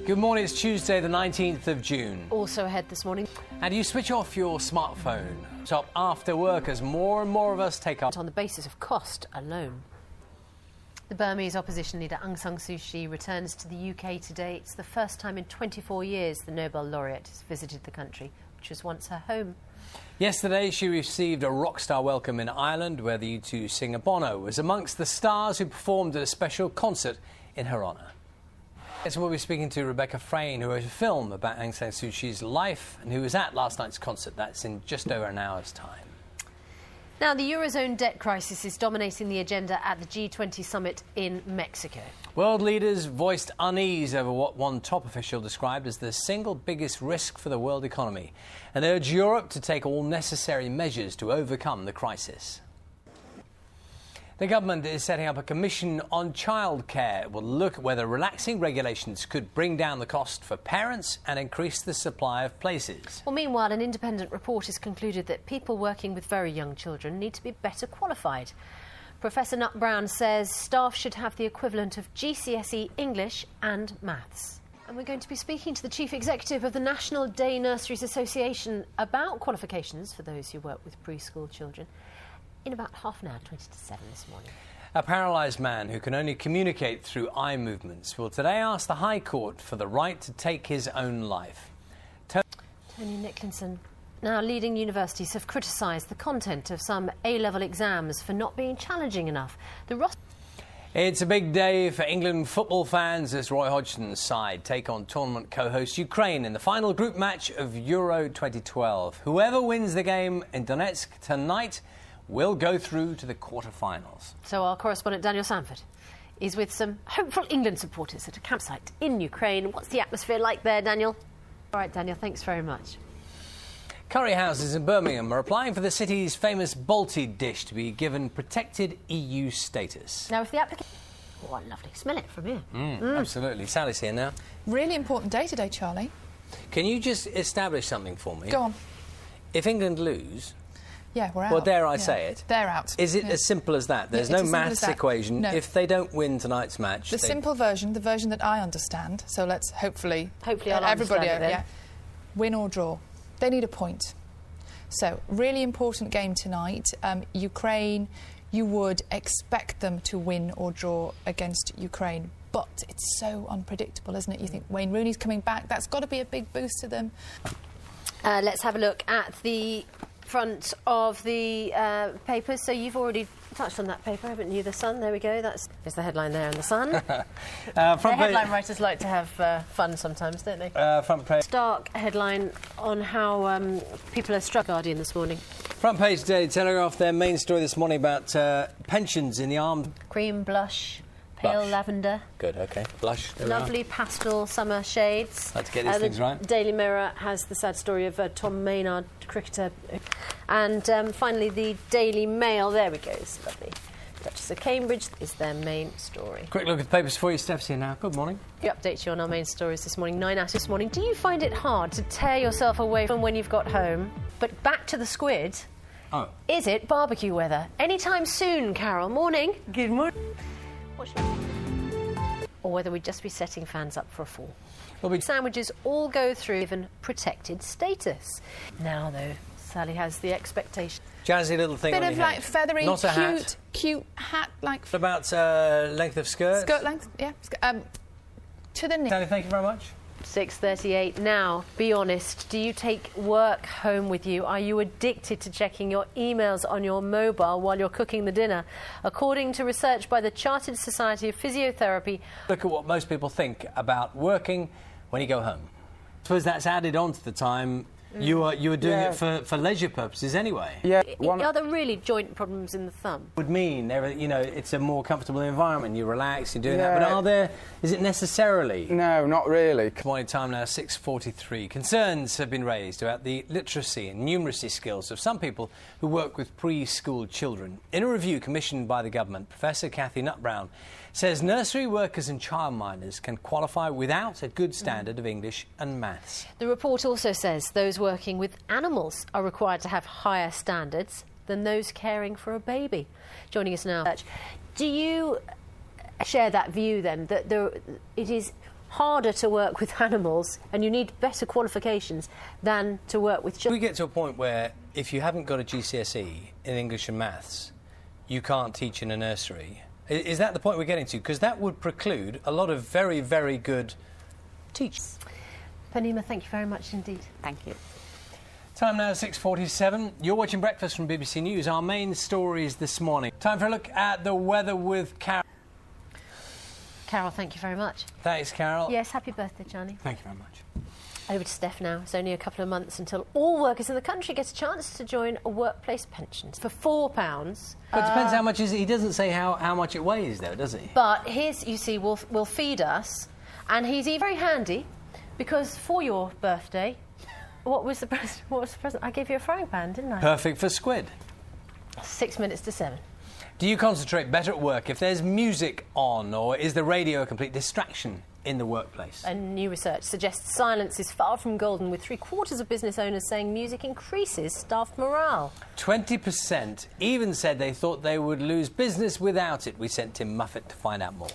Good morning, it's Tuesday the 19th of June. Also ahead this morning. And you switch off your smartphone. Stop after work as more and more of us take up On the basis of cost alone. The Burmese opposition leader Aung San Suu Kyi returns to the UK today. It's the first time in 24 years the Nobel laureate has visited the country, which was once her home. Yesterday, she received a rock-star welcome in Ireland, where the U2 singer Bono was amongst the stars who performed at a special concert in her honour. Yes, we'll be speaking to Rebecca Frayne, who wrote a film about Aung San Suu Kyi's life and who was at last night's concert. That's in just over an hour's time. Now, the Eurozone debt crisis is dominating the agenda at the G20 summit in Mexico. World leaders voiced unease over what one top official described as the single biggest risk for the world economy and urged Europe to take all necessary measures to overcome the crisis. The government is setting up a commission on childcare. It will look at whether relaxing regulations could bring down the cost for parents and increase the supply of places. Well, meanwhile, an independent report has concluded that people working with very young children need to be better qualified. Professor Nut Brown says staff should have the equivalent of GCSE English and Maths. And we're going to be speaking to the Chief Executive of the National Day Nurseries Association about qualifications for those who work with preschool children in about half an hour, 20 to 7 this morning. A paralysed man who can only communicate through eye movements will today ask the High Court for the right to take his own life. Tony Nicklinson. Now, leading universities have criticised the content of some A-level exams for not being challenging enough. It's a big day for England football fans as Roy Hodgson's side take on tournament co-host Ukraine in the final group match of Euro 2012. Whoever wins the game in Donetsk tonight will go through to the quarter-finals. So our correspondent Daniel Sanford is with some hopeful England supporters at a campsite in Ukraine. What's the atmosphere like there, Daniel? All right, Daniel, thanks very much. Curry houses in Birmingham are applying for the city's famous Balti dish to be given protected EU status. Now, if the application... Oh, lovely. Smell it from here. Absolutely. Sally's here now. Really important day today, Charlie. Can you just establish something for me? Go on. If England lose... Yeah, we're out. Well, dare I say it? They're out. Is it as simple as that? There's no maths equation. No. If they don't win tonight's match... The simple version, the version that I understand, so let's hopefully I'll everybody understand it then. win or draw. They need a point. So, really important game tonight. Ukraine, you would expect them to win or draw against Ukraine, but it's so unpredictable, isn't it? You think Wayne Rooney's coming back, that's got to be a big boost to them. Let's have a look at the front of the papers. So you've already touched on that paper, haven't you? The Sun, there we go. There's the headline there in the Sun. The headline writers like to have fun sometimes, don't they? Front page. Stark headline on how people are struck. Guardian this morning. Front page Daily Telegraph, their main story this morning about pensions in the armed... Cream blush. Pale lavender. Good, OK. Blush. Lovely pastel summer shades. Let's get these things right. Daily Mirror has the sad story of Tom Maynard, cricketer. And finally, the Daily Mail. There we go. It's lovely. Duchess of Cambridge is their main story. Quick look at the papers for you. Steph's here now. Good morning. We update you on our main stories this morning. 9 out this morning. Do you find it hard to tear yourself away from when you've got home? But back to the squid. Oh. Is it barbecue weather? Anytime soon, Carol. Morning. Good morning. Or whether we'd just be setting fans up for a fall. Well, Sandwiches all go through given protected status. Now, though, Sally has the expectation. Jazzy little thing Bit on of your like head. feathery, Not a cute hat, like... What about length of skirt? Skirt length, yeah. To the knee. Sally, thank you very much. 6:38 now. Be honest, do you take work home with you? Are you addicted to checking your emails on your mobile while you're cooking the dinner? According to research by the Chartered Society of Physiotherapy... Look at what most people think about working when you go home. I suppose that's added on to the time you were doing it for leisure purposes anyway. Yeah. Are there really joint problems in the thumb? Would mean it's a more comfortable environment. You relax, you're doing that. But is it necessarily? No, not really. Morning time now, 6:43. Concerns have been raised about the literacy and numeracy skills of some people who work with preschool children. In a review commissioned by the government, Professor Cathy Nut Brown says nursery workers and childminders can qualify without a good standard of English and maths. The report also says those working with animals are required to have higher standards than those caring for a baby. Joining us now, do you share that view then, that it is harder to work with animals and you need better qualifications than to work with children. We get to a point where if you haven't got a GCSE in English and maths, you can't teach in a nursery. Is that the point we're getting to? Because that would preclude a lot of very, very good teachers. Panima, thank you very much indeed. Thank you. Time now, 6:47. You're watching Breakfast from BBC News. Our main stories this morning. Time for a look at the weather with Carol. Carol, thank you very much. Thanks, Carol. Yes, happy birthday, Johnny. Thank you very much. Over to Steph now. It's only a couple of months until all workers in the country get a chance to join a workplace pension for £4. But it depends how much is it. He doesn't say how much it weighs, though, does he? But his, you see, will feed us, and he's very handy because for your birthday, what was the present? I gave you a frying pan, didn't I? Perfect for squid. 6 minutes to 7. Do you concentrate better at work if there's music on, or is the radio a complete distraction in the workplace? And new research suggests silence is far from golden, with 3/4 of business owners saying music increases staff morale. 20% even said they thought they would lose business without it. We sent Tim Muffet to find out more.